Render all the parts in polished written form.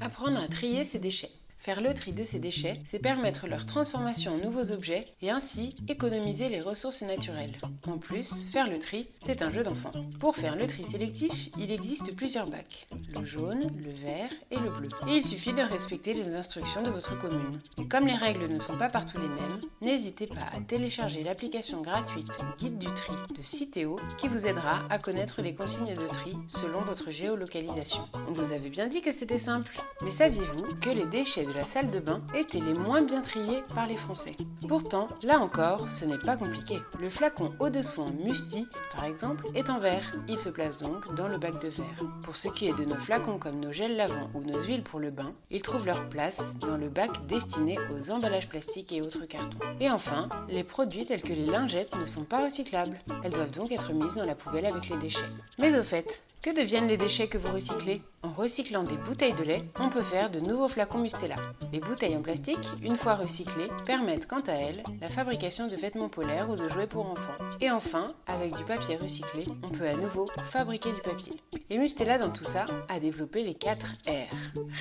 Apprendre à trier ses déchets. Faire le tri de ces déchets, c'est permettre leur transformation en nouveaux objets et ainsi économiser les ressources naturelles. En plus, faire le tri, c'est un jeu d'enfant. Pour faire le tri sélectif, il existe plusieurs bacs, le jaune, le vert et le bleu. Et il suffit de respecter les instructions de votre commune. Et comme les règles ne sont pas partout les mêmes, n'hésitez pas à télécharger l'application gratuite Guide du tri de Citeo qui vous aidera à connaître les consignes de tri selon votre géolocalisation. On vous avait bien dit que c'était simple, mais saviez-vous que les déchets de la salle de bain étaient les moins bien triés par les Français? Pourtant, là encore, ce n'est pas compliqué. Le flacon eau de soin Musti, par exemple, est en verre. Il se place donc dans le bac de verre. Pour ce qui est de nos flacons comme nos gels lavants ou nos huiles pour le bain, ils trouvent leur place dans le bac destiné aux emballages plastiques et autres cartons. Et enfin, les produits tels que les lingettes ne sont pas recyclables. Elles doivent donc être mises dans la poubelle avec les déchets. Mais au fait, que deviennent les déchets que vous recyclez? En recyclant des bouteilles de lait, on peut faire de nouveaux flacons Mustela. Les bouteilles en plastique, une fois recyclées, permettent quant à elles la fabrication de vêtements polaires ou de jouets pour enfants. Et enfin, avec du papier recyclé, on peut à nouveau fabriquer du papier. Et Mustela dans tout ça a développé les 4 R.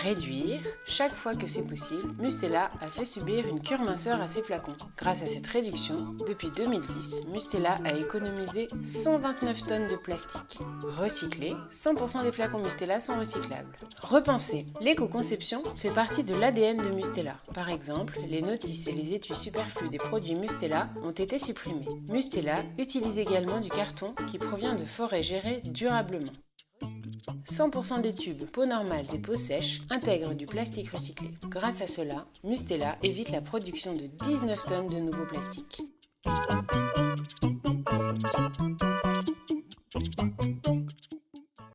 Réduire. Chaque fois que c'est possible, Mustela a fait subir une cure minceur à ses flacons. Grâce à cette réduction, depuis 2010, Mustela a économisé 129 tonnes de plastique. Recyclé, 100% des flacons Mustela sont recyclables. Repenser. L'éco-conception fait partie de l'ADN de Mustela. Par exemple, les notices et les étuis superflus des produits Mustela ont été supprimés. Mustela utilise également du carton qui provient de forêts gérées durablement. 100% des tubes, peaux normales et peaux sèches intègrent du plastique recyclé. Grâce à cela, Mustela évite la production de 19 tonnes de nouveaux plastiques.